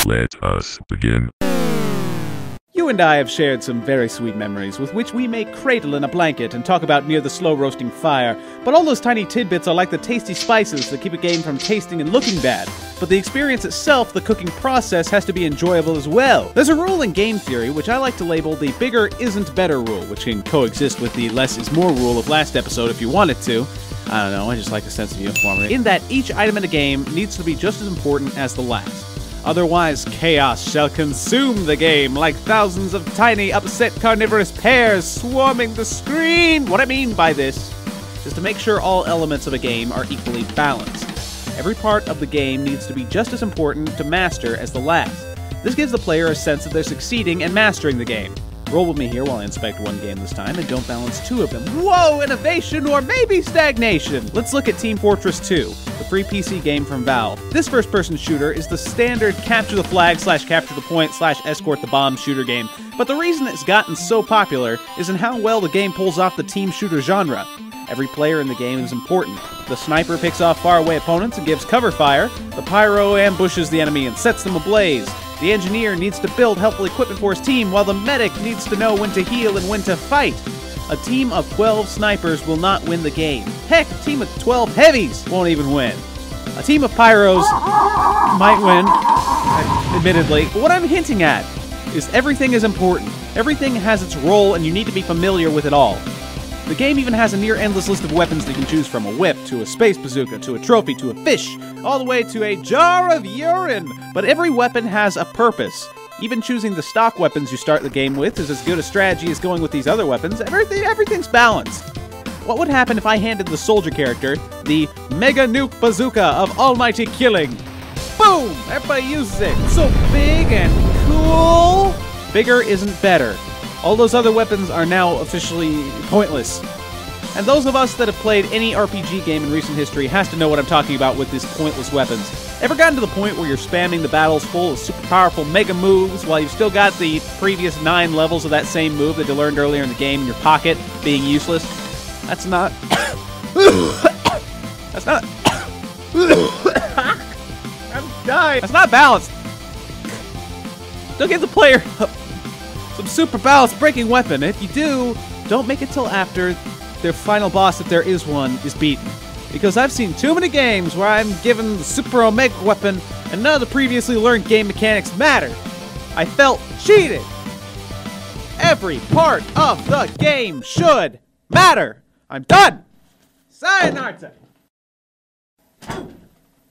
Let us begin. You and I have shared some very sweet memories with which we may cradle in a blanket and talk about near the slow-roasting fire, but all those tiny tidbits are like the tasty spices that keep a game from tasting and looking bad. But the experience itself, the cooking process, has to be enjoyable as well. There's a rule in game theory which I like to label the bigger isn't better rule, which can coexist with the less is more rule of last episode if you wanted to. I don't know, I just like a sense of uniformity. In that each item in a game needs to be just as important as the last. Otherwise, chaos shall consume the game like thousands of tiny, upset carnivorous pears swarming the screen. What I mean by this is to make sure all elements of a game are equally balanced. Every part of the game needs to be just as important to master as the last. This gives the player a sense that they're succeeding and mastering the game. Roll with me here while I inspect one game this time and don't balance two of them. Whoa, innovation or maybe stagnation! Let's look at Team Fortress 2, the free PC game from Valve. This first-person shooter is the standard capture the flag / capture the point / escort the bomb shooter game, but the reason it's gotten so popular is in how well the game pulls off the team shooter genre. Every player in the game is important. The sniper picks off faraway opponents and gives cover fire, the pyro ambushes the enemy and sets them ablaze. The engineer needs to build helpful equipment for his team, while the medic needs to know when to heal and when to fight. A team of 12 snipers will not win the game. Heck, a team of 12 heavies won't even win. A team of pyros might win, admittedly. But what I'm hinting at is everything is important. Everything has its role, and you need to be familiar with it all. The game even has a near-endless list of weapons that you can choose from. A whip, to a space bazooka, to a trophy, to a fish, all the way to a jar of urine. But every weapon has a purpose. Even choosing the stock weapons you start the game with is as good a strategy as going with these other weapons. Everything's balanced. What would happen if I handed the soldier character the Mega Nuke Bazooka of almighty killing? Boom! Everybody uses it. It's so big and cool. Bigger isn't better. All those other weapons are now officially pointless. And those of us that have played any RPG game in recent history has to know what I'm talking about with these pointless weapons. Ever gotten to the point where you're spamming the battles full of super powerful mega moves while you've still got the previous 9 levels of that same move that you learned earlier in the game in your pocket being useless? That's not... That's not... I'm dying. That's not balanced. Don't give the player some super balanced breaking weapon. If you do, don't make it till after their final boss, if there is one, is beaten. Because I've seen too many games where I'm given the super omega weapon and none of the previously learned game mechanics matter. I felt cheated. Every part of the game should matter. I'm done. Sayonara.